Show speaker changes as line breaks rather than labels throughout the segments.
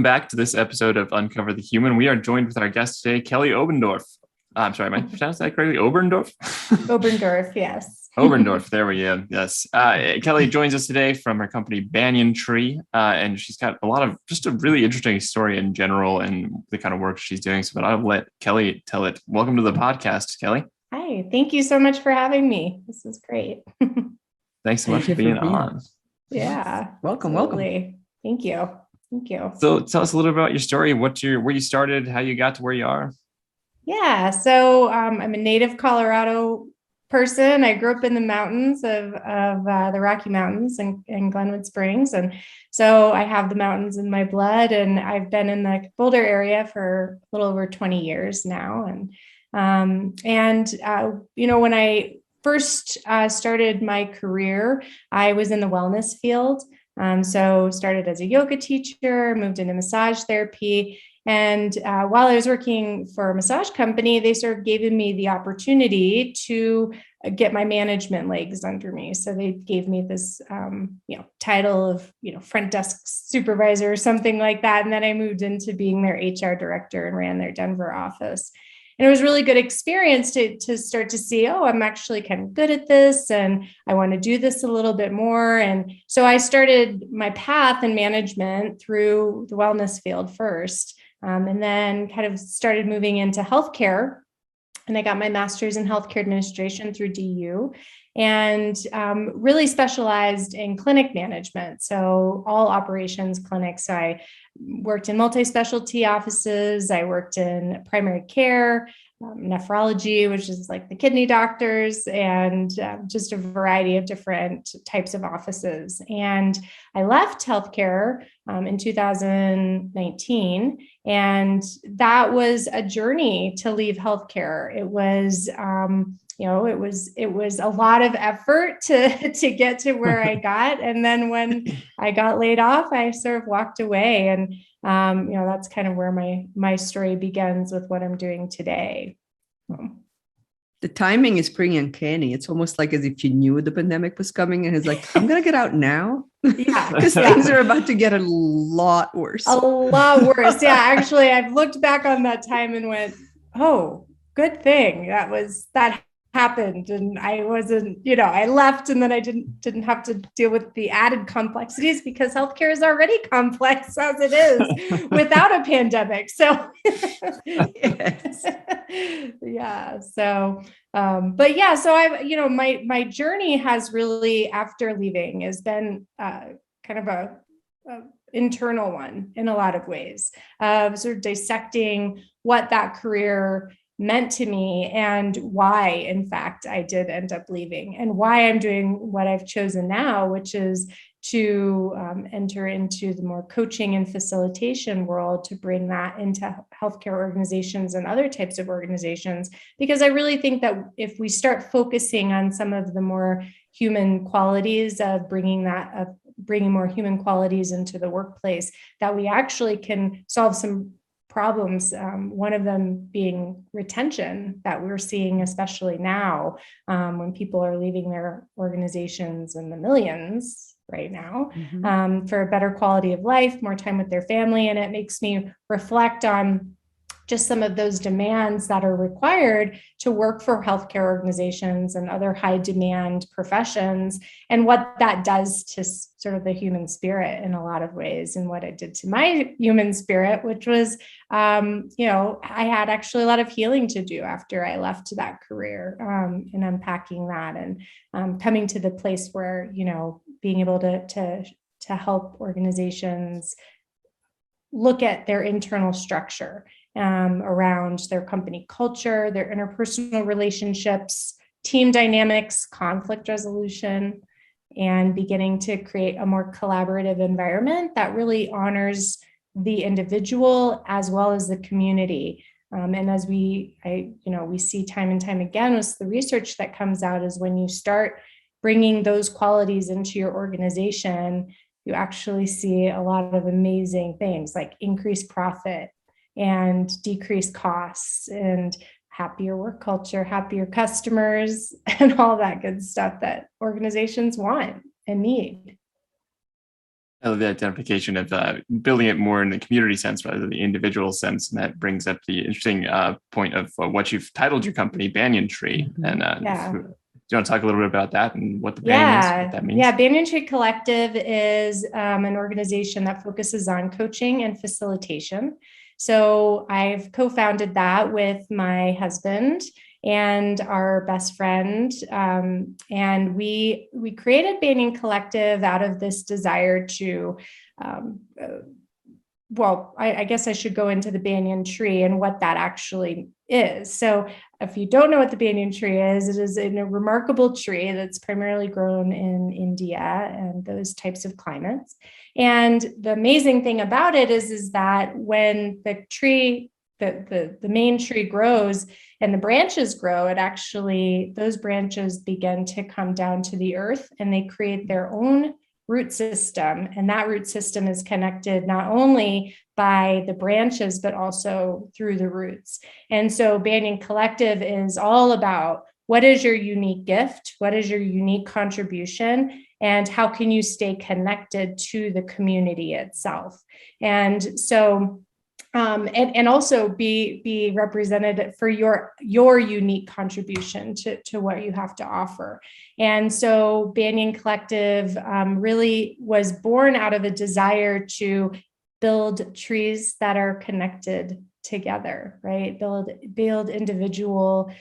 Back to this episode of Uncover the Human. We are joined with our guest today, Kelli Oberndorf. I'm sorry, am I pronouncing that correctly? Oberndorf?
Oberndorf, yes.
Oberndorf, there we go. Yes. Kelli joins us today from her company Banyan Tree, and she's got a lot of just a really interesting story in general and the kind of work she's doing. So, but I'll let Kelli tell it. Welcome to the podcast, Kelli.
Hi, thank you so much for having me. This is great.
Thanks so much for being on.
Yeah.
Welcome.
Thank you. Thank you.
So tell us a little bit about your story, where you started, how you got to where you are.
Yeah. So I'm a native Colorado person. I grew up in the mountains of the Rocky Mountains and Glenwood Springs. And so I have the mountains in my blood, and I've been in the Boulder area for a little over 20 years now. When I first started my career, I was in the wellness field. So started as a yoga teacher, moved into massage therapy. And while I was working for a massage company, they sort of gave me the opportunity to get my management legs under me. So they gave me this, title of, front desk supervisor or something like that. And then I moved into being their HR director and ran their Denver office. And it was a really good experience to start to see, I'm actually kind of good at this and I want to do this a little bit more. And so I started my path in management through the wellness field first, and then kind of started moving into healthcare. And I got my master's in healthcare administration through DU, and really specialized in clinic management. So all operations clinics. I worked in multi-specialty offices. I worked in primary care, nephrology, which is like the kidney doctors, and just a variety of different types of offices. And I left healthcare in 2019, and that was a journey to leave healthcare. It was it was a lot of effort to get to where I got. And then when I got laid off, I sort of walked away. And, that's kind of where my story begins with what I'm doing today.
The timing is pretty uncanny. It's almost like as if you knew the pandemic was coming and it's like, I'm going to get out now.
Yeah.
Because things are about to get a lot worse.
A lot worse. Yeah. Actually, I've looked back on that time and went, oh, good thing that happened. And I wasn't, I left, and then I didn't have to deal with the added complexities because healthcare is already complex as it is without a pandemic. So
Yes.
yeah. So, so I've, my journey has really, after leaving, has been kind of a internal one in a lot of ways, sort of dissecting what that career meant to me and why, in fact, I did end up leaving, and why I'm doing what I've chosen now, which is to enter into the more coaching and facilitation world, to bring that into healthcare organizations and other types of organizations. Because I really think that if we start focusing on some of the more human qualities of bringing more human qualities into the workplace, that we actually can solve some problems, one of them being retention that we're seeing, especially now, when people are leaving their organizations in the millions right now, for a better quality of life, more time with their family. And it makes me reflect on just some of those demands that are required to work for healthcare organizations and other high demand professions, and what that does to sort of the human spirit in a lot of ways, and what it did to my human spirit, which was, I had actually a lot of healing to do after I left that career, and unpacking that, and coming to the place where, being able to help organizations look at their internal structure, around their company culture, their interpersonal relationships, team dynamics, conflict resolution, and beginning to create a more collaborative environment that really honors the individual as well as the community. And as we see time and time again with the research that comes out, is when you start bringing those qualities into your organization, you actually see a lot of amazing things like increased profit and decreased costs and happier work culture, happier customers, and all that good stuff that organizations want and need.
I love the identification of building it more in the community sense rather than the individual sense. And that brings up the interesting point of what you've titled your company, Banyan Tree.
Mhm.
And
Yeah.
do you want to talk a little bit about that and what the Banyan is, what that means?
Yeah. Banyan Tree Collective is an organization that focuses on coaching and facilitation. So I've co-founded that with my husband and our best friend. And we created Banyan Collective out of this desire to, I guess I should go into the banyan tree and what that actually is. So if you don't know what the banyan tree is, it is a remarkable tree that's primarily grown in India and those types of climates. And the amazing thing about it is that when the tree, the main tree grows and the branches grow, it actually, those branches begin to come down to the earth and they create their own root system. And that root system is connected not only by the branches, but also through the roots. And so Banyan Collective is all about what is your unique gift? What is your unique contribution? And how can you stay connected to the community itself? And so and also be represented for your unique contribution to what you have to offer. And so Banyan Collective really was born out of a desire to build trees that are connected together, right? Build individual,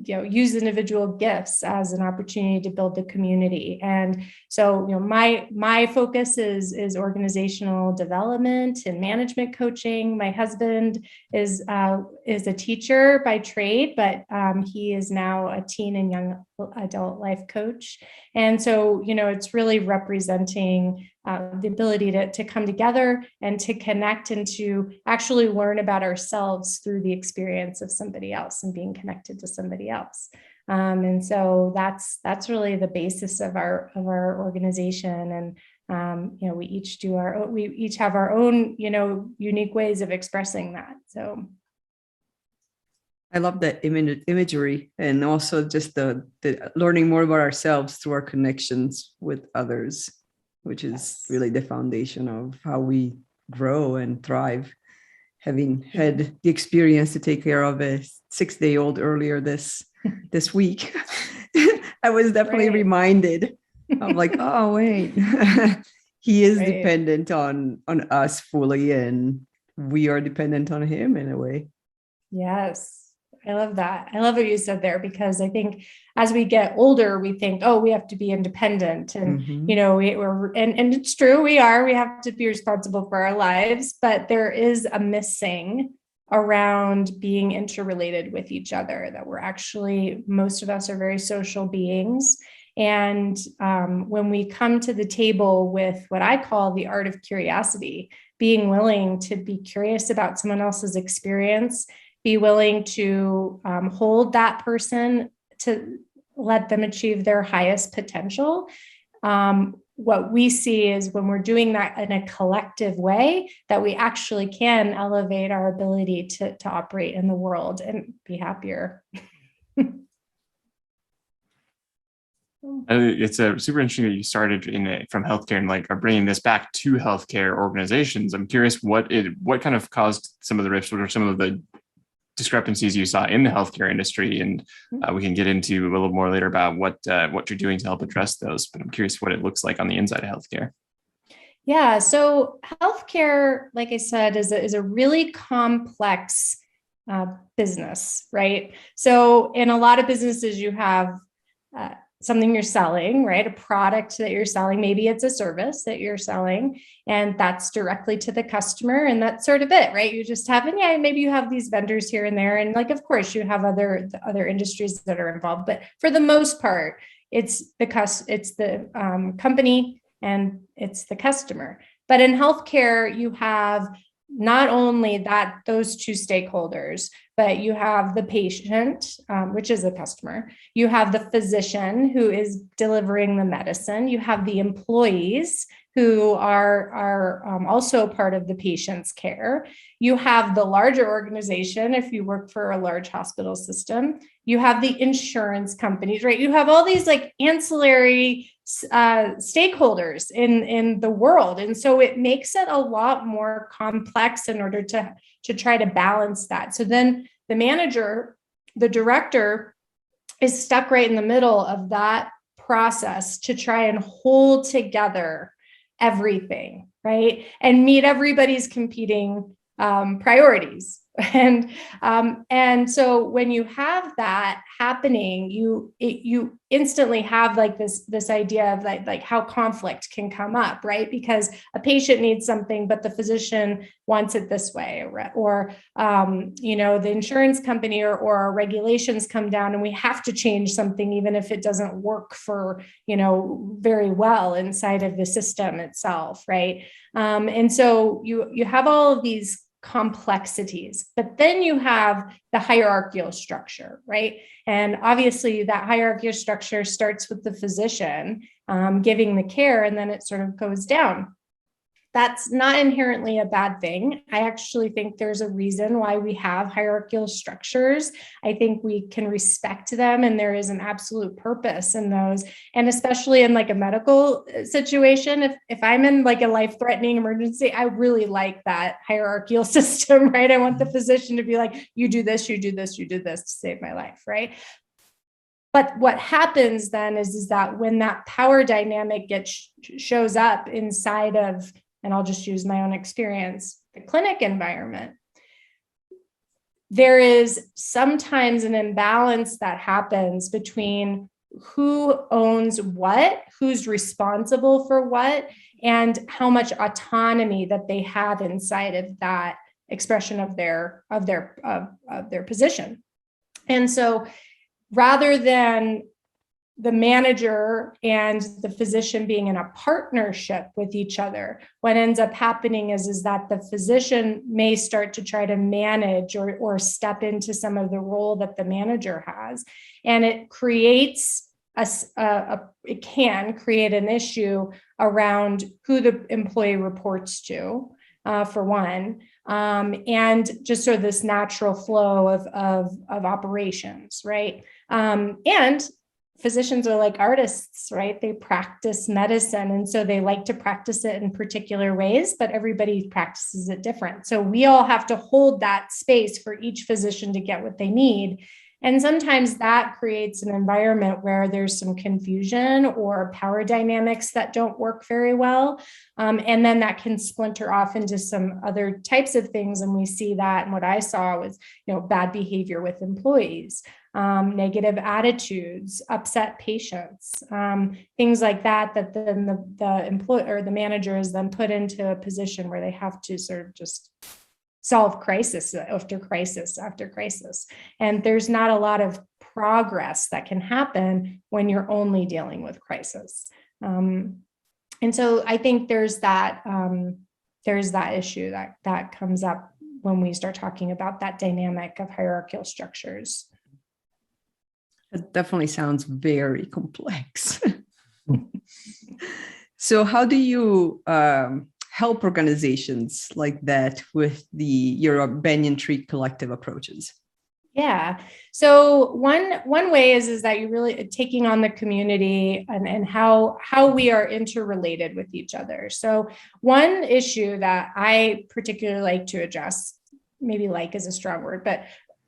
use individual gifts as an opportunity to build the community. And so, my focus is organizational development and management coaching. My husband is a teacher by trade, but he is now a teen and young adult life coach. And so, it's really representing the ability to come together and to connect and to actually learn about ourselves through the experience of somebody else and being connected to somebody else. And so that's really the basis of our organization. And we each have our own unique ways of expressing that. So
I love that imagery, and also just the learning more about ourselves through our connections with others, which is really the foundation of how we grow and thrive. Having had the experience to take care of a 6-day-old earlier this week, I was definitely reminded of like, oh wait, he is dependent on us fully, and we are dependent on him in a way.
Yes. I love that. I love what you said there, because I think as we get older, we think, oh, we have to be independent. And, and it's true, we have to be responsible for our lives, but there is a missing around being interrelated with each other, that we're actually, most of us are very social beings. And when we come to the table with what I call the art of curiosity, being willing to be curious about someone else's experience, be willing to hold that person to let them achieve their highest potential. What we see is when we're doing that in a collective way, that we actually can elevate our ability to operate in the world and be happier.
It's super interesting that you started from healthcare and are bringing this back to healthcare organizations. I'm curious what kind of caused some of the rifts, what are some of the discrepancies you saw in the healthcare industry, and we can get into a little more later about what you're doing to help address those. But I'm curious what it looks like on the inside of healthcare.
Yeah, so healthcare, like I said, is a really complex business, right? So in a lot of businesses, you have something you're selling, right? A product that you're selling, maybe it's a service that you're selling, and that's directly to the customer, and that's sort of it, right? You just have, and maybe you have these vendors here and there, and of course you have other industries that are involved, but for the most part, it's the company and it's the customer. But in healthcare, you have not only those two stakeholders, but you have the patient, which is a customer. You have the physician who is delivering the medicine. You have the employees who are also part of the patient's care. You have the larger organization, if you work for a large hospital system. You have the insurance companies, right? You have all these like ancillary stakeholders in the world. And so it makes it a lot more complex in order to try to balance that. So then the manager, the director, is stuck right in the middle of that process to try and hold together everything, right? And meet everybody's competing priorities. And so when you have that happening, you instantly have like this idea of like how conflict can come up, right? Because a patient needs something, but the physician wants it this way, or the insurance company or regulations come down, and we have to change something even if it doesn't work for very well inside of the system itself, right? And so you have all of these complexities, but then you have the hierarchical structure, right? And obviously that hierarchical structure starts with the physician giving the care, and then it sort of goes down. That's not inherently a bad thing. I actually think there's a reason why we have hierarchical structures. I think we can respect them, and there is an absolute purpose in those. And especially in like a medical situation, if I'm in like a life-threatening emergency, I really like that hierarchical system, right? I want the physician to be like, you do this, you do this, you do this to save my life, right? But what happens then is that when that power dynamic shows up inside of, and I'll just use my own experience, the clinic environment, there is sometimes an imbalance that happens between who owns what, who's responsible for what, and how much autonomy that they have inside of that expression of their position. And so rather than the manager and the physician being in a partnership with each other, what ends up happening is that the physician may start to try to manage or step into some of the role that the manager has. And it creates it can create an issue around who the employee reports to, for one, and just sort of this natural flow of operations, right? And physicians are like artists, right? They practice medicine. And so they like to practice it in particular ways, but everybody practices it different. So we all have to hold that space for each physician to get what they need. And sometimes that creates an environment where there's some confusion or power dynamics that don't work very well. And then that can splinter off into some other types of things. And we see that, and what I saw was, bad behavior with employees, negative attitudes, upset patients, things like that then the employee or the manager is then put into a position where they have to sort of just solve crisis after crisis after crisis. And there's not a lot of progress that can happen when you're only dealing with crisis. And so I think there's that issue that comes up when we start talking about that dynamic of hierarchical structures.
It definitely sounds very complex. So how do you help organizations like that with your Banyan Tree collective approaches?
Yeah. So one way is that you're really taking on the community and how we are interrelated with each other. So one issue that I particularly like to address, maybe like is a strong word, but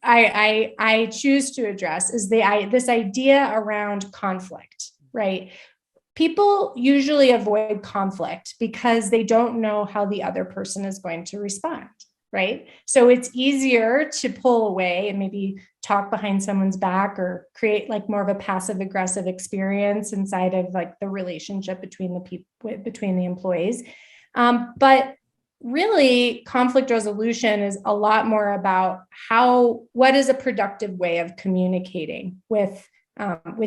I choose to address is this idea around conflict, right? People usually avoid conflict because they don't know how the other person is going to respond, right? So it's easier to pull away and maybe talk behind someone's back or create like more of a passive aggressive experience inside of like the relationship between the people, between the employees. But really, conflict resolution is a lot more about what is a productive way of communicating with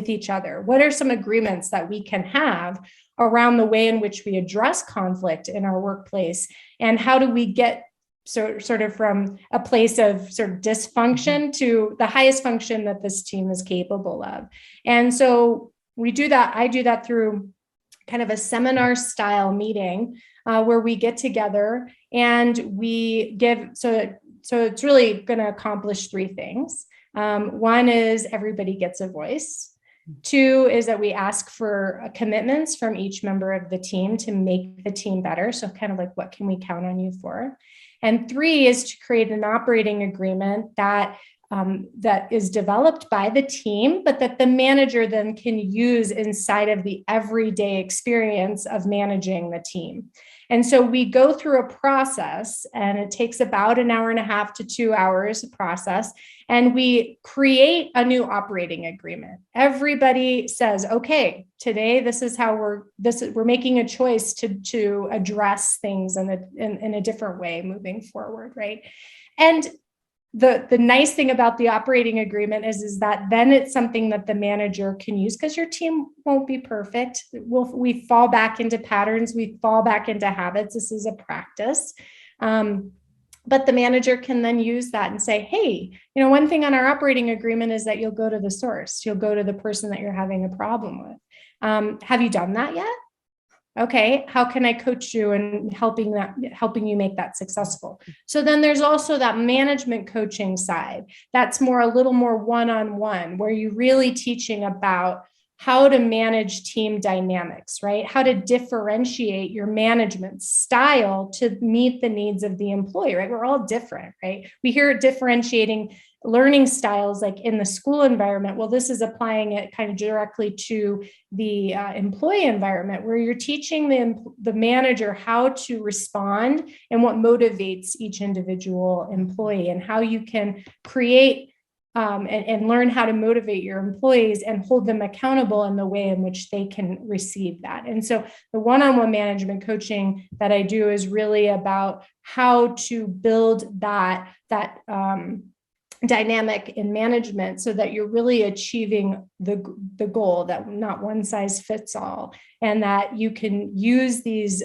each other? What are some agreements that we can have around the way in which we address conflict in our workplace? And how do we get sort of from a place of sort of dysfunction to the highest function that this team is capable of? And so we do that. I do that through kind of a seminar style meeting where we get together and we give, so it's really going to accomplish three things. One is everybody gets a voice. Two is that we ask for commitments from each member of the team to make the team better. So kind of like, what can we count on you for? And three is to create an operating agreement that is developed by the team, but that the manager then can use inside of the everyday experience of managing the team. And so we go through a process, and it takes about an hour and a half to 2 hours process, and we create a new operating agreement. Everybody says, okay, today this is how we're making a choice to address things in a different way moving forward, right? And the nice thing about the operating agreement is that then it's something that the manager can use, because your team won't be perfect. We fall back into patterns, we fall back into habits. This is a practice. But the manager can then use that and say, hey, one thing on our operating agreement is that you'll go to the source. You'll go to the person that you're having a problem with. Have you done that yet? Okay, how can I coach you in helping you make that successful? So then there's also that management coaching side. That's a little more one-on-one, where you're really teaching about how to manage team dynamics, right? How to differentiate your management style to meet the needs of the employee, right? We're all different, right? We hear differentiating learning styles like in the school environment. Well, this is applying it kind of directly to the employee environment, where you're teaching the manager how to respond and what motivates each individual employee, and how you can create and learn how to motivate your employees and hold them accountable in the way in which they can receive that. And so the one-on-one management coaching that I do is really about how to build that dynamic in management, so that you're really achieving the goal, that not one size fits all, and that you can use these,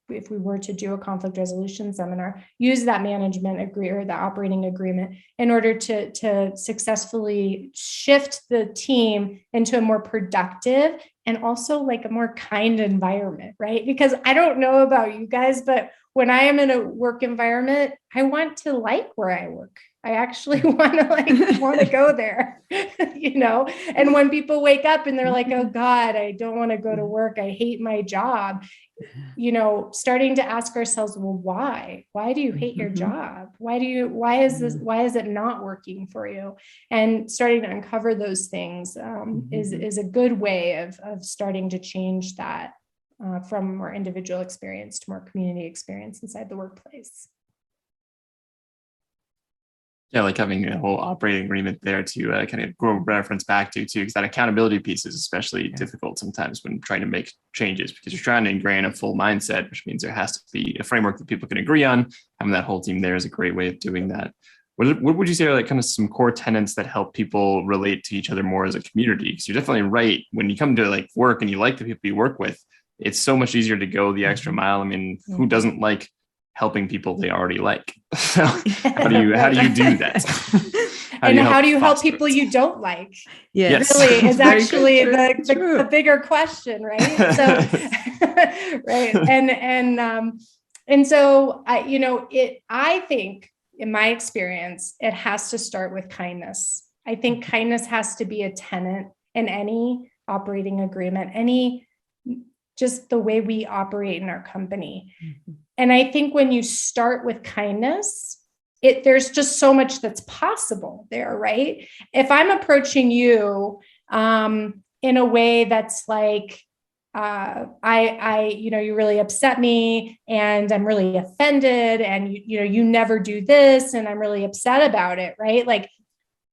if we were to do a conflict resolution seminar, use that management or the operating agreement in order to successfully shift the team into a more productive and also like a more kind environment, right? Because I don't know about you guys, but when I am in a work environment, I want to like where I work. I actually want to go there, and when people wake up and they're like, oh God, I don't want to go to work, I hate my job, starting to ask ourselves, well, why do you hate your job? Why is it not working for you? And starting to uncover those things is a good way of starting to change that from more individual experience to more community experience inside the workplace.
Yeah, like having a whole operating agreement there to kind of go reference back to too, because that accountability piece is especially difficult sometimes when trying to make changes, because you're trying to ingrain a full mindset, which means there has to be a framework that people can agree on. Having that whole team there is a great way of doing that. What would you say are like kind of some core tenets that help people relate to each other more as a community? Because you're definitely right. When you come to like work and you like the people you work with, it's so much easier to go the extra mile. I mean, who doesn't like helping people they already like? So how do you do that?
How do you help people you don't like?
Yes.
Really is actually the bigger question, right? So right. And so I think in my experience, it has to start with kindness. I think kindness has to be a tenet in any operating agreement, just the way we operate in our company. And I think when you start with kindness, there's just so much that's possible there, right? If I'm approaching you in a way that's like, you really upset me and I'm really offended, and you never do this and I'm really upset about it, right? Like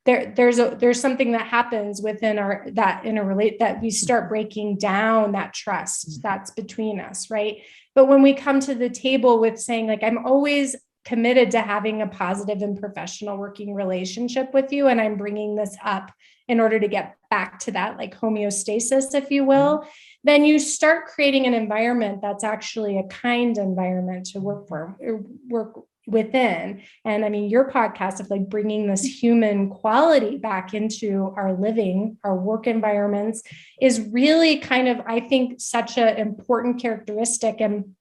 there's something that happens within that we start breaking down that trust that's between us, right? But when we come to the table with saying like, I'm always committed to having a positive and professional working relationship with you, and I'm bringing this up in order to get back to that like homeostasis, if you will, then you start creating an environment that's actually a kind environment to work within. And I mean, your podcast of like bringing this human quality back into our living, our work environments is really kind of, I think, such an important characteristic. And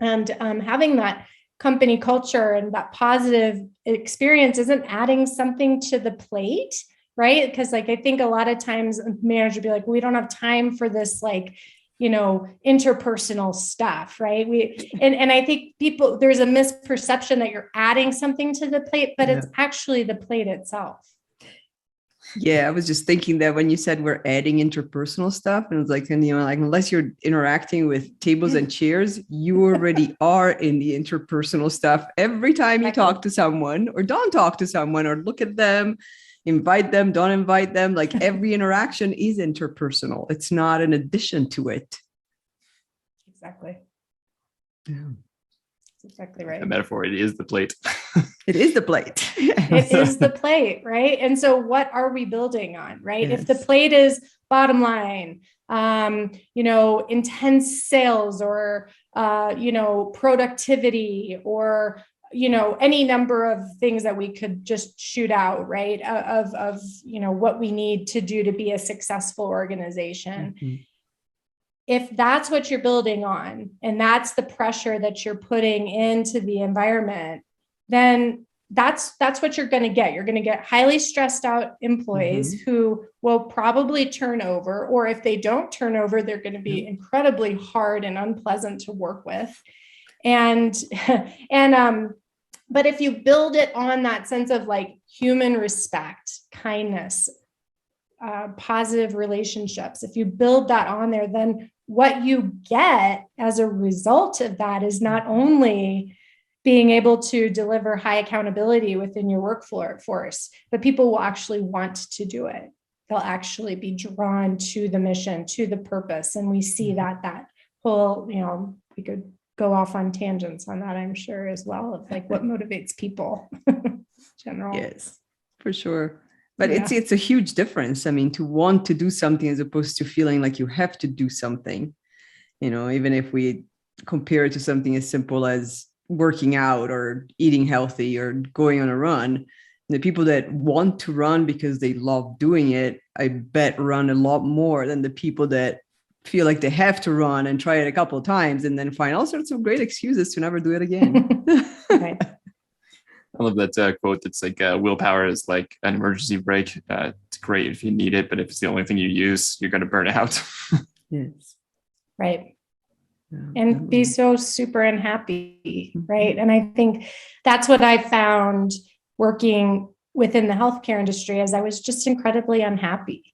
having that company culture and that positive experience isn't adding something to the plate, right? Because like, I think a lot of times a manager would be like, we don't have time for this, like, interpersonal stuff, right? And I think there's a misperception that you're adding something to the plate, but it's actually the plate itself.
Yeah, I was just thinking that when you said we're adding interpersonal stuff, and it's like, like unless you're interacting with tables and chairs, you already are in the interpersonal stuff. Every time you talk to someone or don't talk to someone or look at them, invite them, don't invite them, like every interaction is interpersonal. It's not an addition to it.
Exactly.
Yeah.
That's exactly right.
The metaphor, it is the plate.
It is the plate.
It is the plate, right? And so what are we building on, right?
Yes.
If the plate is bottom line, intense sales or, productivity or, any number of things that we could just shoot out, right? Of what we need to do to be a successful organization. Mm-hmm. If that's what you're building on, and that's the pressure that you're putting into the environment, then that's what you're going to get. You're going to get highly stressed out employees who will probably turn over, or if they don't turn over, they're going to be incredibly hard and unpleasant to work with. But if you build it on that sense of like human respect, kindness, positive relationships, if you build that on there, then what you get as a result of that is not only being able to deliver high accountability within your workforce, but people will actually want to do it. They'll actually be drawn to the mission, to the purpose. And we see that whole, we could go off on tangents on that, I'm sure, as well, of like what motivates people in general.
Yes, for sure. But it's a huge difference. I mean, to want to do something as opposed to feeling like you have to do something, even if we compare it to something as simple as working out or eating healthy or going on a run, the people that want to run because they love doing it, I bet run a lot more than the people that feel like they have to run and try it a couple of times and then find all sorts of great excuses to never do it again.
Right.
I love that quote that's like, willpower is like an emergency brake. It's great if you need it, but if it's the only thing you use, you're going to burn out.
Yes.
Right. And be so super unhappy, right? And I think that's what I found working within the healthcare industry, as I was just incredibly unhappy.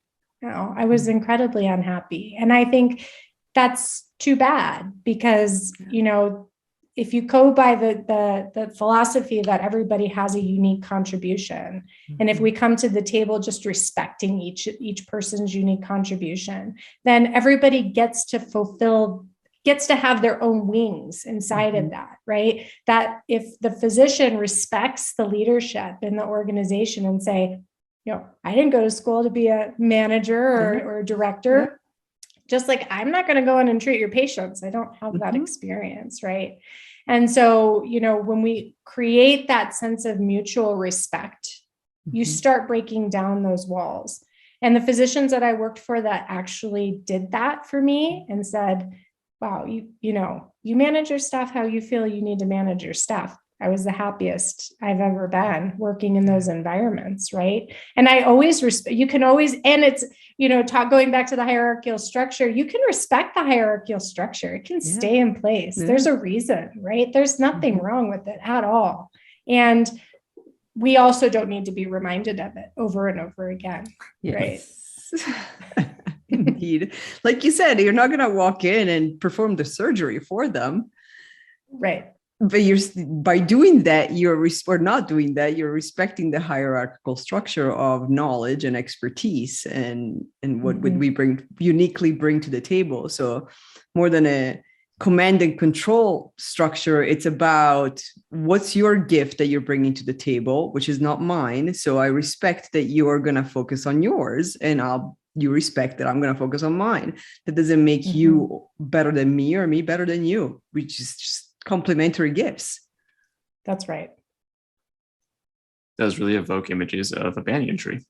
I was incredibly unhappy. And I think that's too bad because, if you go by the philosophy that everybody has a unique contribution, and if we come to the table just respecting each person's unique contribution, then everybody gets to have their own wings inside of that, right? That if the physician respects the leadership in the organization and say, I didn't go to school to be a manager or a director, just like I'm not going to go in and treat your patients. I don't have that experience, right? And so, when we create that sense of mutual respect, you start breaking down those walls. And the physicians that I worked for that actually did that for me and said, wow, you manage your staff how you feel you need to manage your staff. I was the happiest I've ever been working in those environments, right? And I always you can always, and it's, going back to the hierarchical structure, you can respect the hierarchical structure. It can stay in place. Yeah. There's a reason, right? There's nothing wrong with it at all. And we also don't need to be reminded of it over and over again, right?
Indeed. Like you said, you're not going to walk in and perform the surgery for them.
Right.
But by doing that, or not doing that, you're respecting the hierarchical structure of knowledge and expertise and what would we uniquely bring to the table. So more than a command and control structure, it's about what's your gift that you're bringing to the table, which is not mine. So I respect that you are going to focus on yours, and you respect that I'm going to focus on mine. That doesn't make you better than me or me better than you, which is just complementary gifts.
That's right.
Does really evoke images of a banyan tree.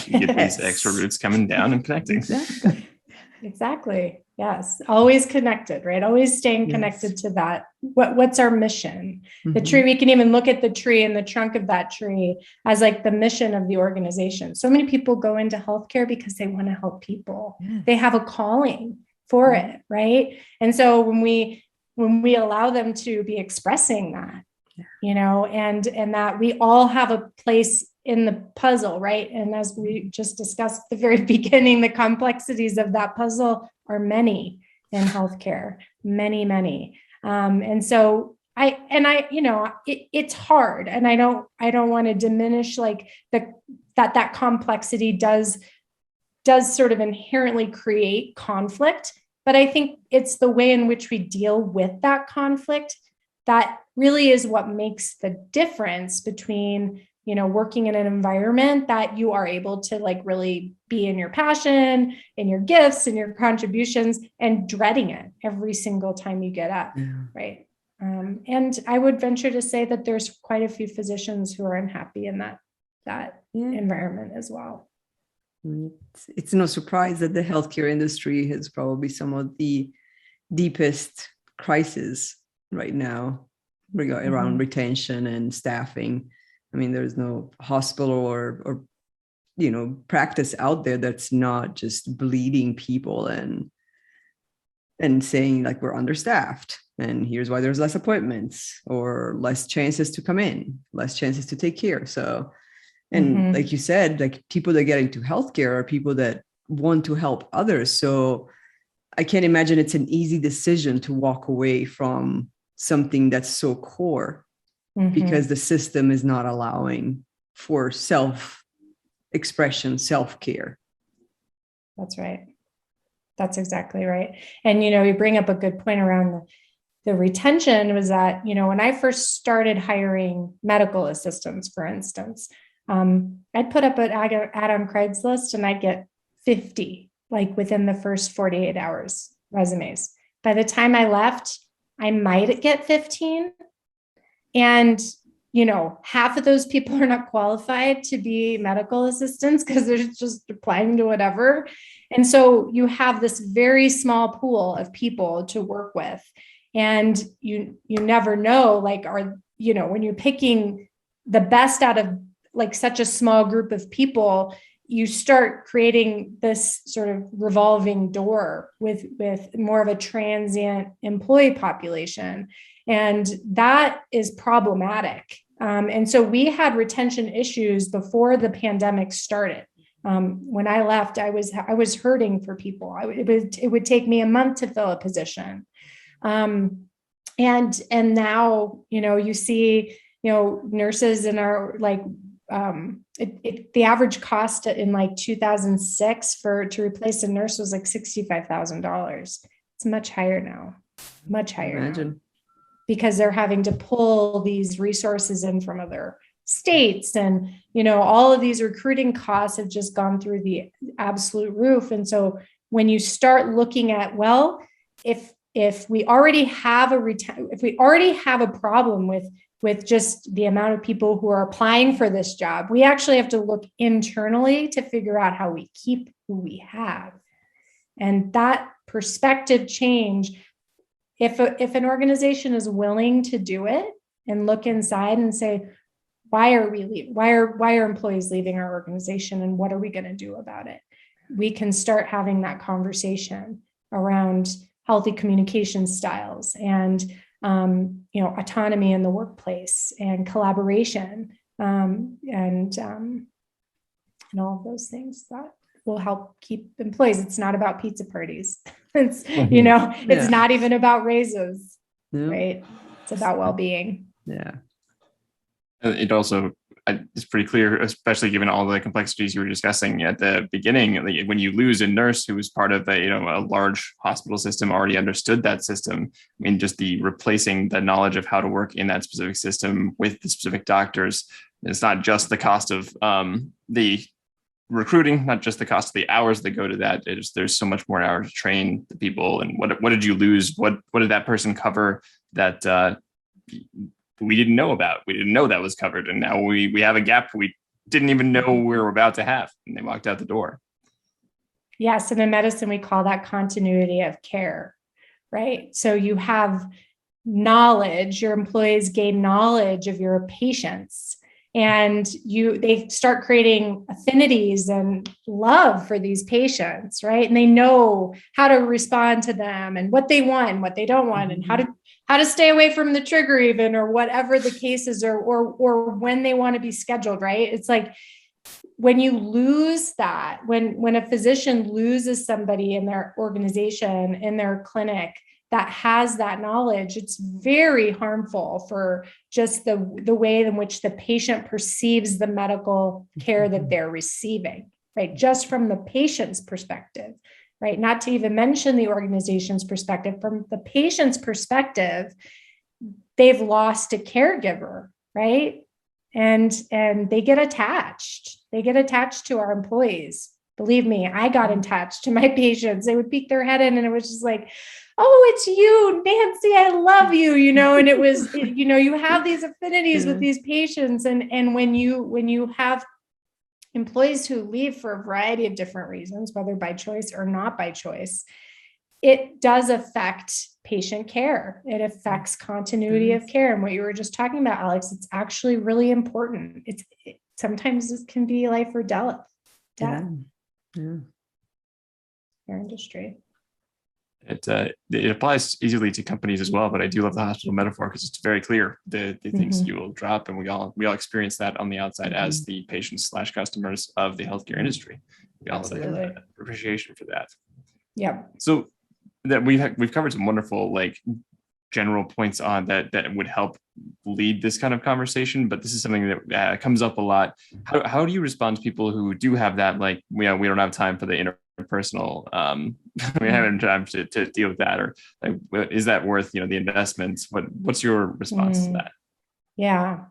You get these extra roots coming down and connecting.
Exactly.
Exactly. Yes. Always connected, right? Always staying connected
Yes.
to that. What's our mission? The
Mhm.
tree, we can even look at the tree and the trunk of that tree as like the mission of the organization. So many people go into healthcare because they want to help people.
Yes.
They have a calling for it, right? And so when we allow them to be expressing that, you know, and that we all have a place in the puzzle, right? And as we just discussed at the very beginning, the complexities of that puzzle are many in healthcare, many. And so you know, it's hard, and I don't want to diminish like that complexity does sort of inherently create conflict, but I think it's the way in which we deal with that conflict that really is what makes the difference between, you know, working in an environment that you are able to like really be in your passion, in your gifts, in your contributions, and dreading it every single time you get up, right? And I would venture to say that there's quite a few physicians who are unhappy in that environment as well.
It's no surprise that the healthcare industry has probably some of the deepest crises right now around retention and staffing. I mean, there's no hospital or you know, practice out there that's not just bleeding people and saying like we're understaffed and here's why there's less appointments or less chances to come in, less chances to take care. So, and like you said, like people that get into healthcare are people that want to help others. So I can't imagine it's an easy decision to walk away from something that's so core because the system is not allowing for self-expression, self-care.
That's right. That's exactly right. And, you know, you bring up a good point around the retention was that, you know, when I first started hiring medical assistants, for instance, I'd put up an ad on Craigslist and I'd get 50, like within the first 48 hours resumes. By the time I left, I might get 15. And, you know, half of those people are not qualified to be medical assistants because they're just applying to whatever. And so you have this very small pool of people to work with. And you never know, like, you know, when you're picking the best out of like such a small group of people, you start creating this sort of revolving door with more of a transient employee population. And that is problematic. And so we had retention issues before the pandemic started. When I left, I was hurting for people. It would take me a month to fill a position. And now, you know, you see, you know, nurses in our like, the average cost in like 2006 to replace a nurse was like $65,000. It's much higher now, much higher.
Imagine.
Now, because they're having to pull these resources in from other states, and you know, all of these recruiting costs have just gone through the absolute roof. And so when you start looking at, well, if we already have a problem with just the amount of people who are applying for this job, we actually have to look internally to figure out how we keep who we have. And that perspective change, if an organization is willing to do it and look inside and say, why are we leaving? Why are employees leaving our organization, and what are we going to do about it? We can start having that conversation around healthy communication styles and you know, autonomy in the workplace and collaboration, and all of those things that will help keep employees. It's not about pizza parties. It's, you know, it's not even about raises, right? It's about well-being.
Yeah.
It also, it's pretty clear, especially given all the complexities you were discussing at the beginning, when you lose a nurse who was part of a large hospital system, already understood that system. I mean, just the replacing the knowledge of how to work in that specific system with the specific doctors. It's not just the cost of the recruiting, not just the cost of the hours that go to that. There's so much more hours to train the people. And what did you lose? What did that person cover that we didn't know about. We didn't know that was covered. And now we have a gap we didn't even know we were about to have. And they walked out the door.
Yes. And in medicine, we call that continuity of care, right? So you have knowledge, your employees gain knowledge of your patients, and they start creating affinities and love for these patients, right? And they know how to respond to them and what they want and what they don't want, and how to stay away from the trigger even, or whatever the case is, or when they want to be scheduled, right? It's like, when you lose that, when a physician loses somebody in their organization, in their clinic, that has that knowledge, it's very harmful for just the way in which the patient perceives the medical care that they're receiving, right? Just from the patient's perspective, right? Not to even mention the organization's perspective. From the patient's perspective, they've lost a caregiver, right? And they get attached. They get attached to our employees. Believe me, I got attached to my patients. They would peek their head in and it was just like, oh, it's you, Nancy, I love you, and it was, you have these affinities with these patients. And when you have employees who leave for a variety of different reasons, whether by choice or not by choice, it does affect patient care. It affects continuity of care. And what you were just talking about, Alex, it's actually really important. Sometimes it can be life or death. Care industry.
It applies easily to companies as well, but I do love the hospital metaphor because it's very clear the things you will drop, and we all experience that on the outside as the patients / customers of the healthcare industry. We all have an appreciation for that.
Yeah.
So that we've covered some wonderful general points on that would help lead this kind of conversation, but this is something that comes up a lot. How do you respond to people who do have that we don't have time for the interpersonal we haven't time to deal with that, or is that worth the investments? What's your response to that?
Yeah,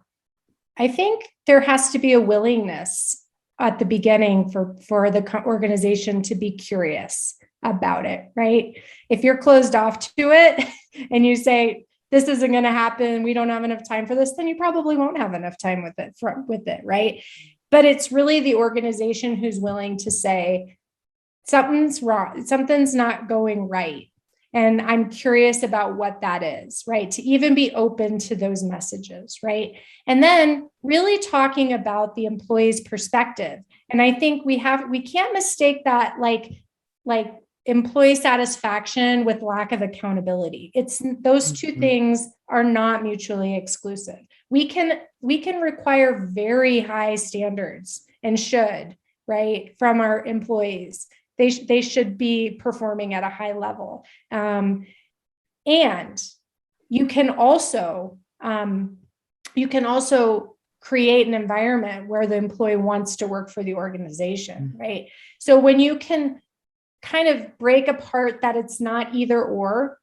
I think there has to be a willingness at the beginning for the organization to be curious about it, right? If you're closed off to it and you say, this isn't going to happen, we don't have enough time for this, then you probably won't have enough time with it, right? But it's really the organization who's willing to say, something's wrong, something's not going right, and I'm curious about what that is, right? To even be open to those messages, right? And then really talking about the employee's perspective. And I think we can't mistake that like employee satisfaction with lack of accountability. It's those two things are not mutually exclusive. We can require very high standards, and should, right, from our employees. They should be performing at a high level. And you can also create an environment where the employee wants to work for the organization, right? So when you can kind of break apart that it's not either or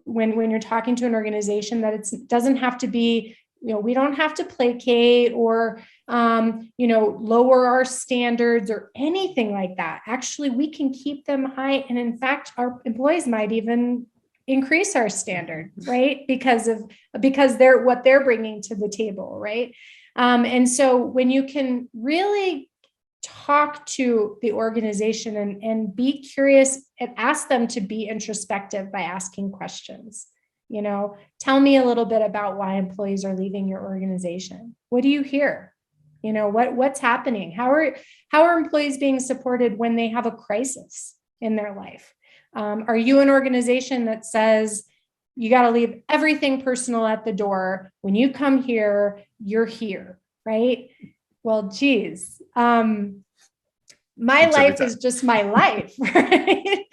when you're talking to an organization, that it doesn't have to be, we don't have to placate or, lower our standards or anything like that. Actually, we can keep them high. And in fact, our employees might even increase our standard, right? Because they're what they're bringing to the table, right? And so when you can really talk to the organization and be curious and ask them to be introspective by asking questions. Tell me a little bit about why employees are leaving your organization. What do you hear? What's happening? How are employees being supported when they have a crisis in their life? Are you an organization that says you got to leave everything personal at the door? When you come here, you're here, right? Well, geez. My life is just my life, right?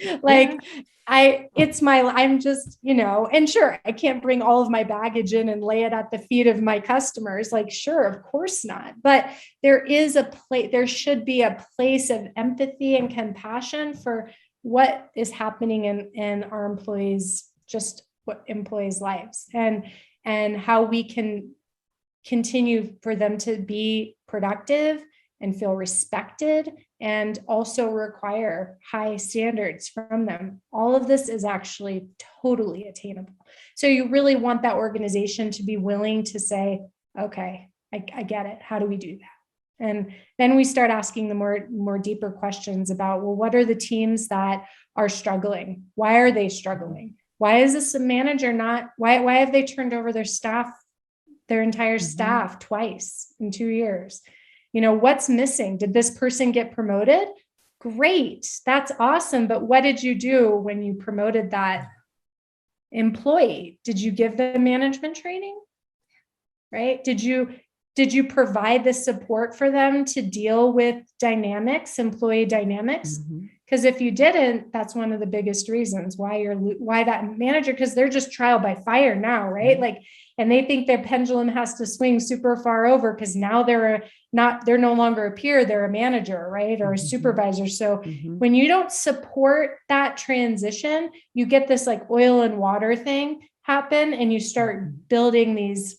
I'm just, and sure, I can't bring all of my baggage in and lay it at the feet of my customers. Sure, of course not. But there should be a place of empathy and compassion for what is happening in our employees' lives, and how we can continue for them to be productive and feel respected and also require high standards from them. All of this is actually totally attainable. So you really want that organization to be willing to say, okay, I get it. How do we do that? And then we start asking the more deeper questions about, well, what are the teams that are struggling? Why are they struggling? Why is this a manager why have they turned over their entire staff twice in 2 years? What's missing? Did this person get promoted? Great. That's awesome. But what did you do when you promoted that employee? Did you give them management training? Right? Did you provide the support for them to deal with employee dynamics? Because if you didn't, that's one of the biggest reasons why that manager, because they're just trial by fire now, right? And they think their pendulum has to swing super far over because now they're no longer a peer, they're a manager, right? Or a supervisor. So when you don't support that transition, you get this like oil and water thing happen, and you start building these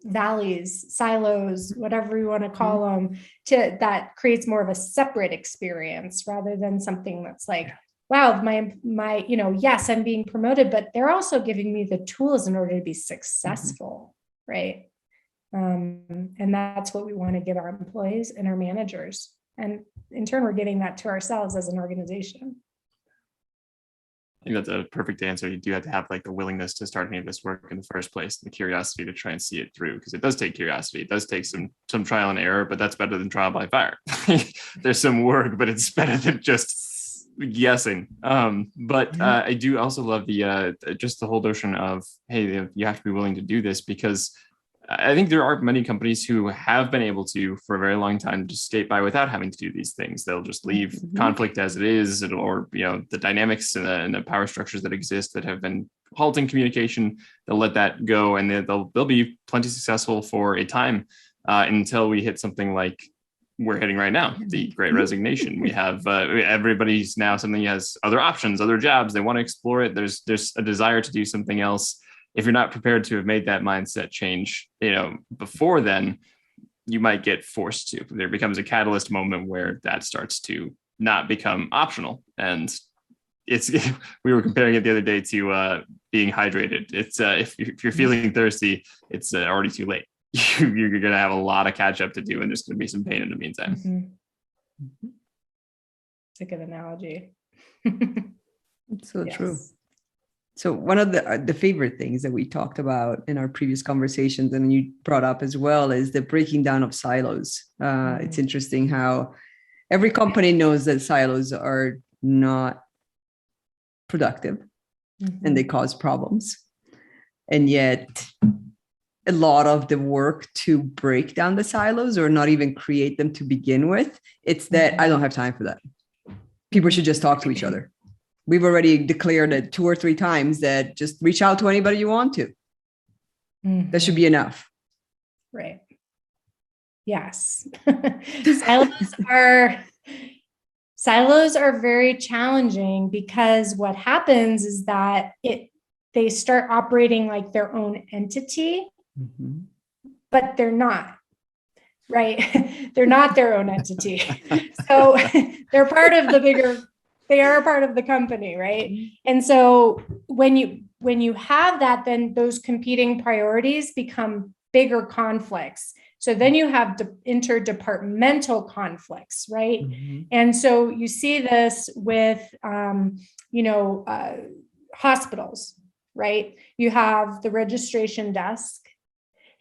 valleys, silos, whatever you want to call them, that creates more of a separate experience rather than something that's like, wow, my, yes, I'm being promoted, but they're also giving me the tools in order to be successful, right? And that's what we want to give our employees and our managers. And in turn, we're giving that to ourselves as an organization.
I think that's a perfect answer. You do have to have like the willingness to start any of this work in the first place, the curiosity to try and see it through, because it does take curiosity. It does take some trial and error, but that's better than trial by fire. There's some work, but it's better than just guessing. But I do also love just the whole notion of, hey, you have to be willing to do this, because I think there are many companies who have been able to, for a very long time, just skate by without having to do these things. They'll just leave conflict as it is, or the dynamics and the power structures that exist that have been halting communication. They'll let that go, and they'll be plenty successful for a time until we hit something like we're hitting right now, the Great Resignation. We have everybody's now suddenly has other options, other jobs. They want to explore it. There's a desire to do something else. If you're not prepared to have made that mindset change, before then, you might get forced to. There becomes a catalyst moment where that starts to not become optional. And we were comparing it the other day to being hydrated. It's if you're feeling thirsty, it's already too late. You're going to have a lot of catch up to do, and there's going to be some pain in the meantime.
It's a good analogy.
It's so true. So one of the favorite things that we talked about in our previous conversations, and you brought up as well, is the breaking down of silos. It's interesting how every company knows that silos are not productive and they cause problems. And yet a lot of the work to break down the silos, or not even create them to begin with, it's that I don't have time for that. People should just talk to each other. We've already declared it 2 or 3 times that just reach out to anybody you want to. That should be enough.
Right. Yes. Silos are very challenging, because what happens is that they start operating like their own entity, but they're not. Right. They're not their own entity. So they're part of the bigger. They are a part of the company, right? And so when you have that, then those competing priorities become bigger conflicts. So then you have interdepartmental conflicts, right? And so you see this with, hospitals, right? You have the registration desk,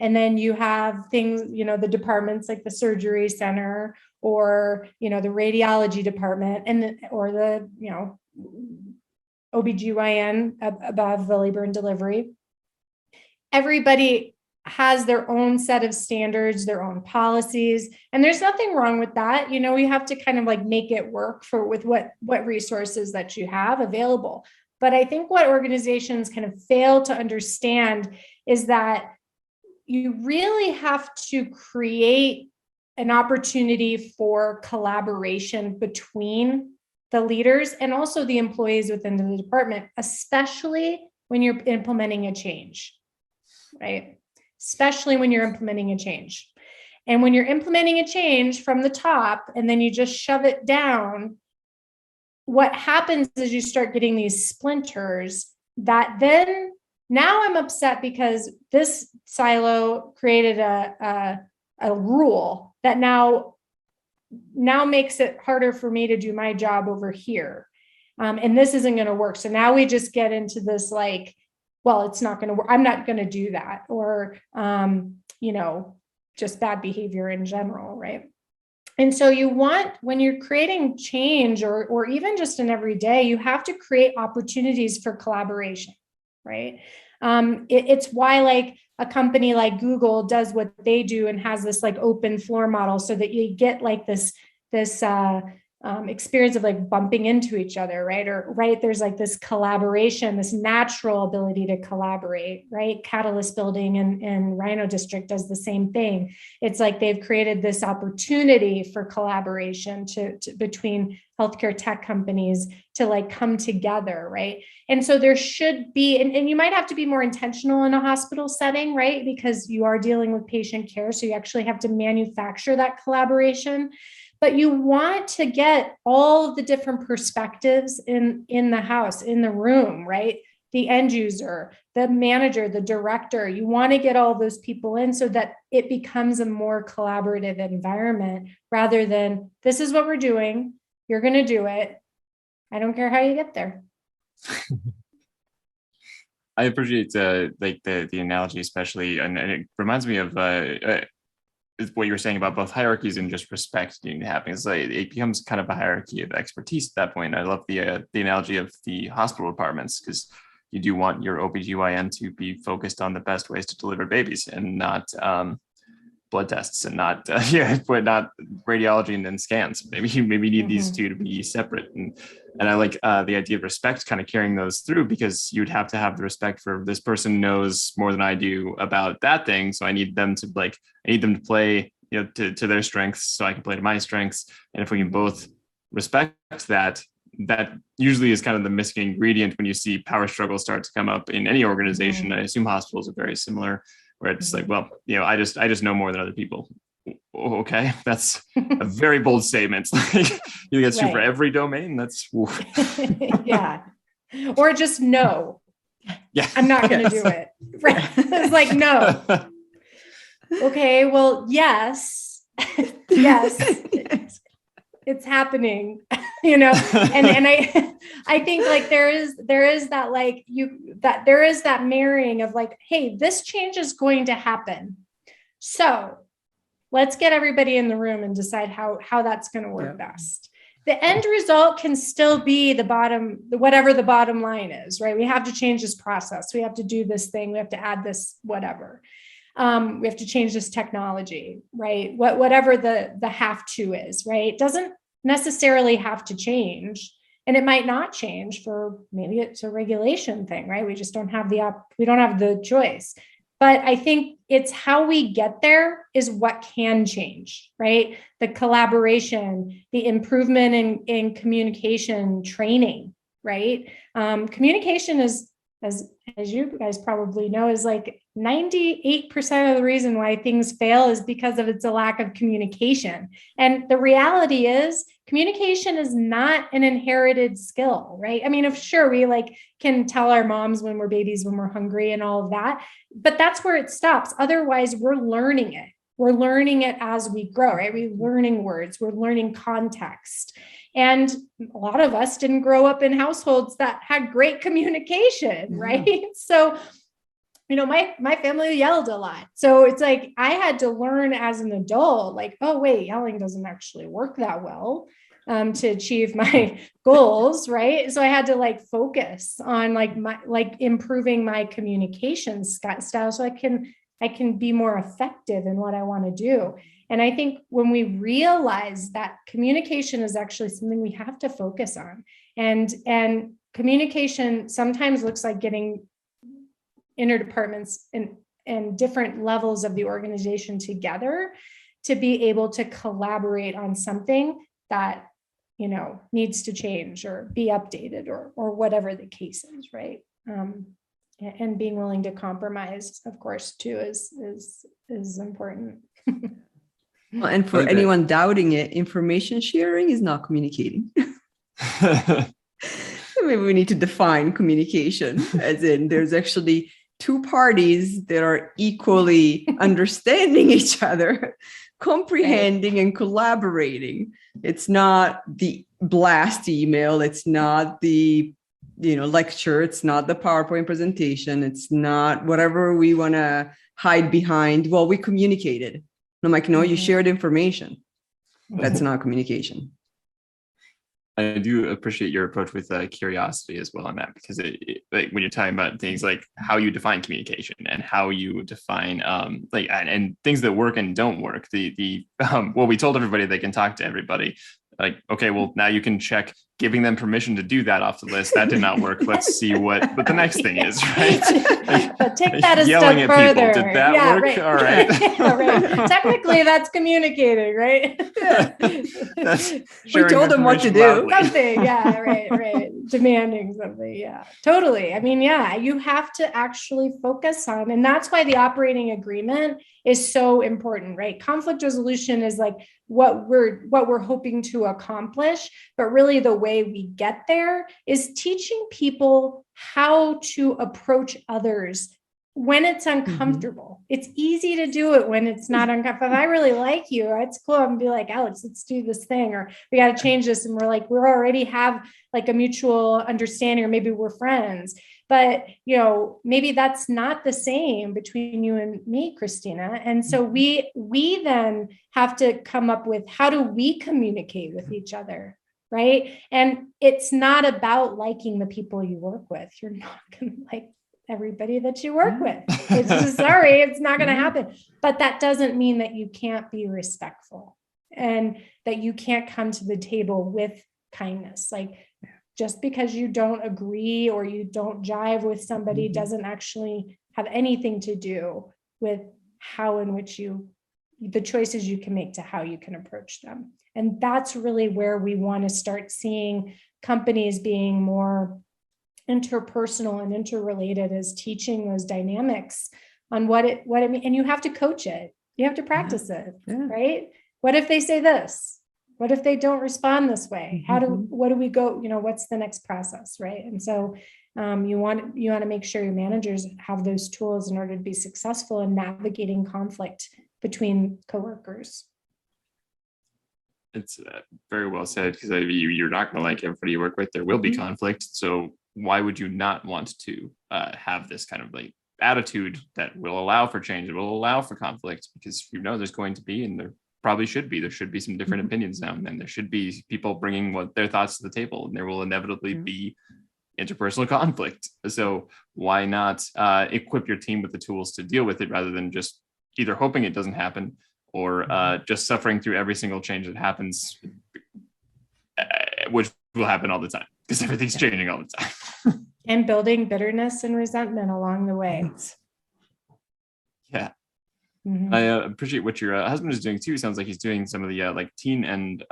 and then you have things, the departments like the surgery center, or, the radiology department, or the, OBGYN above the labor and delivery. Everybody has their own set of standards, their own policies, and there's nothing wrong with that. You have to kind of like make it work with what resources that you have available. But I think what organizations kind of fail to understand is that you really have to create an opportunity for collaboration between the leaders and also the employees within the department, especially when you're implementing a change, right? Especially when you're implementing a change. And when you're implementing a change from the top and then you just shove it down, what happens is you start getting these splinters that then now I'm upset because this silo created a rule that now makes it harder for me to do my job over here. And this isn't going to work. So now we just get into this like, well, it's not going to work. I'm not going to do that. Or, just bad behavior in general, right? And so you want, when you're creating change or even just in every day, you have to create opportunities for collaboration, right? It's why like a company like Google does what they do and has this like open floor model so that you get like this experience of like bumping into each other, right? There's like this collaboration, this natural ability to collaborate, right? Catalyst Building and Rhino District does the same thing. It's like they've created this opportunity for collaboration to between healthcare tech companies to like come together, right? And so there should be, and you might have to be more intentional in a hospital setting, right? Because you are dealing with patient care, so you actually have to manufacture that collaboration. But you want to get all of the different perspectives in the house, in the room, right? The end user, the manager, the director, you want to get all those people in so that it becomes a more collaborative environment rather than this is what we're doing. You're going to do it. I don't care how you get there.
I appreciate the analogy, especially, and it reminds me of what you were saying about both hierarchies and just respect needing to happen. It's like it becomes kind of a hierarchy of expertise at that point. I love the analogy of the hospital departments, because you do want your OBGYN to be focused on the best ways to deliver babies and not blood tests and not but not radiology and then scans. Maybe you need these two to be separate. And I like the idea of respect, kind of carrying those through, because you'd have to have the respect for this person knows more than I do about that thing. So I need them to play, to their strengths so I can play to my strengths. And if we can both respect that usually is kind of the missing ingredient when you see power struggles start to come up in any organization. I assume hospitals are very similar, where it's like, well, I just know more than other people. Okay, that's a very bold statement. You get true for every domain. That's
yeah, or just no.
Yeah,
I'm not going to do it. Right? It's like no. Okay, well, yes, yes, it's happening. And I think like there is that like there is that marrying of like, hey, this change is going to happen, so let's get everybody in the room and decide how that's going to work best. The end result can still be whatever the bottom line is, right? We have to change this process, we have to do this thing, we have to add this whatever, we have to change this technology, right? Whatever the have to is, right? It doesn't necessarily have to change, and it might not change for maybe it's a regulation thing, right? We just don't have the choice. But I think it's how we get there is what can change, right? The collaboration, the improvement in communication training, right? Communication is, as you guys probably know, is like 98% of the reason why things fail is because of it's a lack of communication. And the reality is communication is not an inherited skill, right? I mean, sure, we like can tell our moms when we're babies, when we're hungry and all of that, but that's where it stops. Otherwise, we're learning it. We're learning it as we grow, right? We're learning words, we're learning context. And a lot of us didn't grow up in households that had great communication, right? So, my family yelled a lot. So it's like, I had to learn as an adult, like, oh, wait, yelling doesn't actually work that well to achieve my goals, right? So I had to like focus on improving my communication style so I can be more effective in what I want to do. And I think when we realize that communication is actually something we have to focus on, and communication sometimes looks like getting interdepartments and different levels of the organization together to be able to collaborate on something that needs to change or be updated or whatever the case is, right? And being willing to compromise, of course, too, is important.
And for
Okay.
anyone doubting it, information sharing is not communicating. Maybe we need to define communication, as in there's actually two parties that are equally understanding each other, comprehending and collaborating. It's not the blast email. It's not the lecture. It's not the PowerPoint presentation. It's not whatever we want to hide behind. Well, we communicated. I'm like, no, you shared information. That's not communication.
I do appreciate your approach with curiosity as well on that, because like when you're talking about things like how you define communication and how you define and things that work and don't work. Well, we told everybody they can talk to everybody. Like, okay, well, now you can check giving them permission to do that off the list. That did not work. Let's see what the next thing is, right?
But take that a
Yelling
step
at
further.
people. Did that work?
Right.
All right.
Yeah, right. Technically, that's communicating, right?
We told them what to do.
Something, yeah, right. Demanding something, yeah, totally. I mean, yeah, you have to actually focus on, and that's why the operating agreement is so important, right? Conflict resolution is like what we're hoping to accomplish, but really the way we get there is teaching people how to approach others when it's uncomfortable. It's easy to do it when it's not uncomfortable. If I really like you, it's cool. I'm gonna be like, Alex, let's do this thing, or we got to change this. And we're like, we already have like a mutual understanding, or maybe we're friends. But, maybe that's not the same between you and me, Christina. And so we then have to come up with, how do we communicate with each other? Right. And it's not about liking the people you work with. You're not going to like everybody that you work with. It's just, sorry, it's not going to happen. But that doesn't mean that you can't be respectful and that you can't come to the table with kindness. Like, just because you don't agree or you don't jive with somebody doesn't actually have anything to do with how in which the choices you can make to how you can approach them. And that's really where we want to start seeing companies being more interpersonal and interrelated, is teaching those dynamics on what it means. And you have to coach it. You have to practice it, right? What if they say this? What if they don't respond this way? What do we go, what's the next process, right? And so you want to make sure your managers have those tools in order to be successful in navigating conflict between coworkers.
It's very well said, because you're not going to like everybody you work with. There will be conflict. So why would you not want to have this kind of like attitude that will allow for change, it will allow for conflict, because there's going to be, and there probably should be some different opinions now and then. There should be people bringing their thoughts to the table, and there will inevitably be interpersonal conflict. So why not equip your team with the tools to deal with it, rather than just either hoping it doesn't happen or just suffering through every single change that happens, which will happen all the time because everything's changing all the time.
And building bitterness and resentment along the way.
Yeah. I appreciate what your husband is doing too. Sounds like he's doing some of the like teen and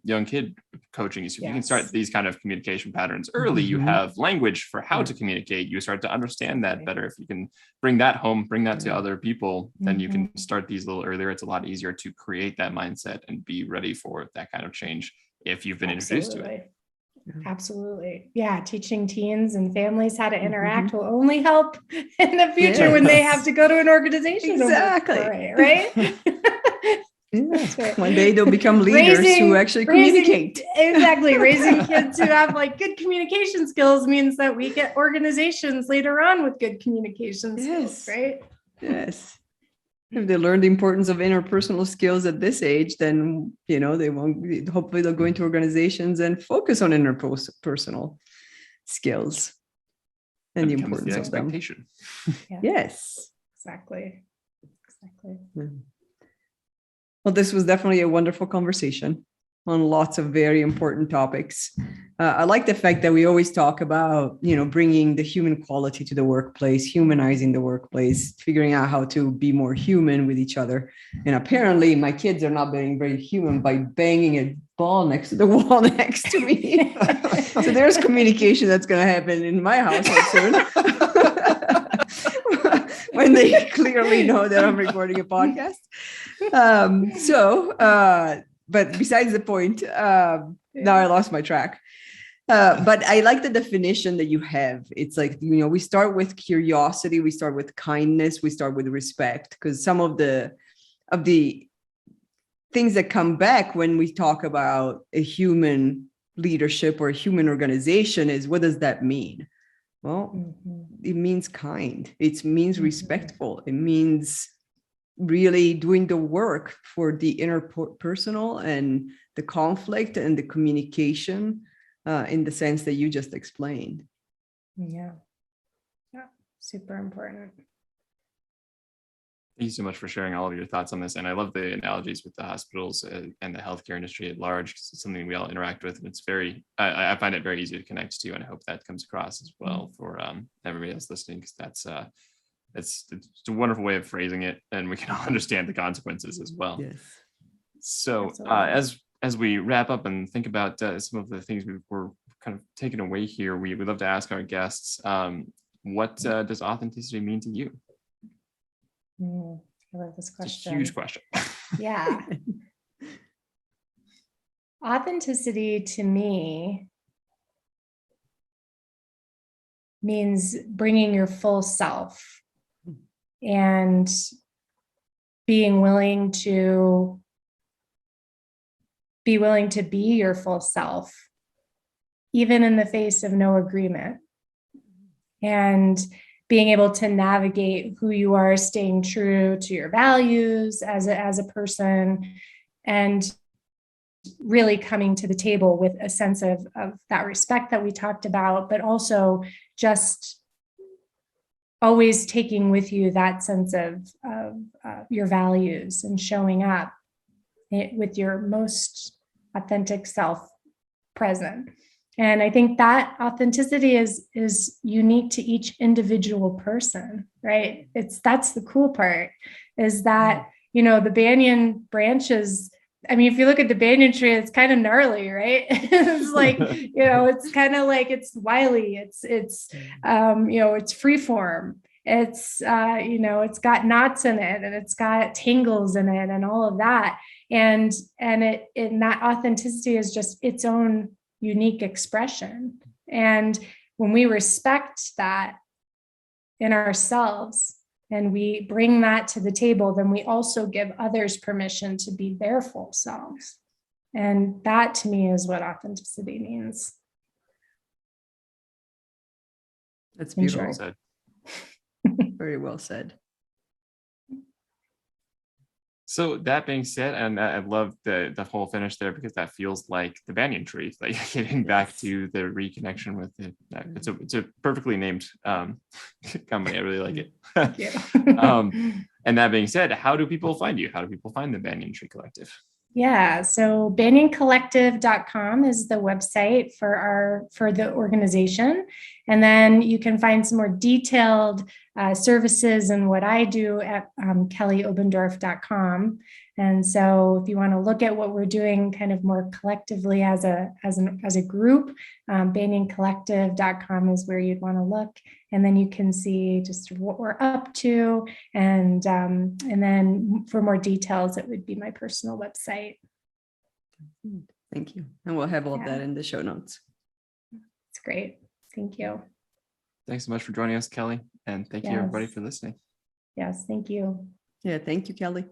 young kid coaching. So you can start these kind of communication patterns early. You have language for how to communicate. You start to understand that better. If you can bring that home, bring that to other people, then you can start these a little earlier. It's a lot easier to create that mindset and be ready for that kind of change if you've been introduced to it.
Absolutely. Yeah. Teaching teens and families how to interact will only help in the future when they have to go to an organization.
Exactly.
Right.
One day they'll become leaders who actually communicate.
Exactly. Raising kids who have like good communication skills means that we get organizations later on with good communication skills, right? Yes.
If they learn the importance of interpersonal skills at this age, then, they won't, hopefully they'll go into organizations and focus on interpersonal skills and the importance of them. Yes.
Exactly.
Well, this was definitely a wonderful conversation on lots of very important topics. I like the fact that we always talk about, bringing the human quality to the workplace, humanizing the workplace, figuring out how to be more human with each other. And apparently my kids are not being very human by banging a ball next to the wall next to me. So there's communication that's going to happen in my household soon. when they clearly know that I'm recording a podcast. But besides the point, now I lost my track. But I like the definition that you have. It's like, we start with curiosity, we start with kindness, we start with respect, because some of the things that come back when we talk about a human leadership or a human organization is, what does that mean? Well, it means kind. It means respectful. It means really doing the work for the interpersonal and the conflict and the communication in the sense that you just explained.
Yeah, super important.
Thank you so much for sharing all of your thoughts on this. And I love the analogies with the hospitals and the healthcare industry at large, because it's something we all interact with. And it's I find it very easy to connect to. And I hope that comes across as well for everybody else listening, because it's a wonderful way of phrasing it. And we can all understand the consequences as well.
Yes.
So as we wrap up and think about some of the things we're kind of taking away here, we'd love to ask our guests, what does authenticity mean to you?
I love this question.
It's a huge question.
Yeah. Authenticity to me means bringing your full self and being willing to be your full self, even in the face of no agreement, and being able to navigate who you are, staying true to your values as a person, and really coming to the table with a sense of that respect that we talked about, but also just always taking with you that sense of your values and showing up with your most authentic self present. And I think that authenticity is unique to each individual person, right? That's the cool part, is that, the banyan branches, I mean, if you look at the banyan tree, it's kind of gnarly, right? It's like, it's kind of like, it's wily, it's freeform. It's, it's got knots in it, and it's got tangles in it, and all of that. And that authenticity is just its own unique expression. And when we respect that in ourselves and we bring that to the table, then we also give others permission to be their full selves. And that, to me, is what authenticity means.
That's beautiful. Very well said.
So that being said, and I love the whole finish there, because that feels like the banyan tree, like getting back to the reconnection with it. It's a perfectly named company. I really like it.
Thank you.
And that being said, how do people find you? How do people find the Banyan Tree Collective?
Yeah, so banyancollective.com is the website for the organization. And then you can find some more detailed services and what I do at kellioberndorf.com. And so if you want to look at what we're doing kind of more collectively as a group, banyancollective.com is where you'd want to look. And then you can see just what we're up to. And then for more details, it would be my personal website.
Thank you. And we'll have all that in the show notes.
It's great. Thank you.
Thanks so much for joining us, Kelli. And thank you, everybody, for listening.
Yes, thank you.
Yeah, thank you, Kelli.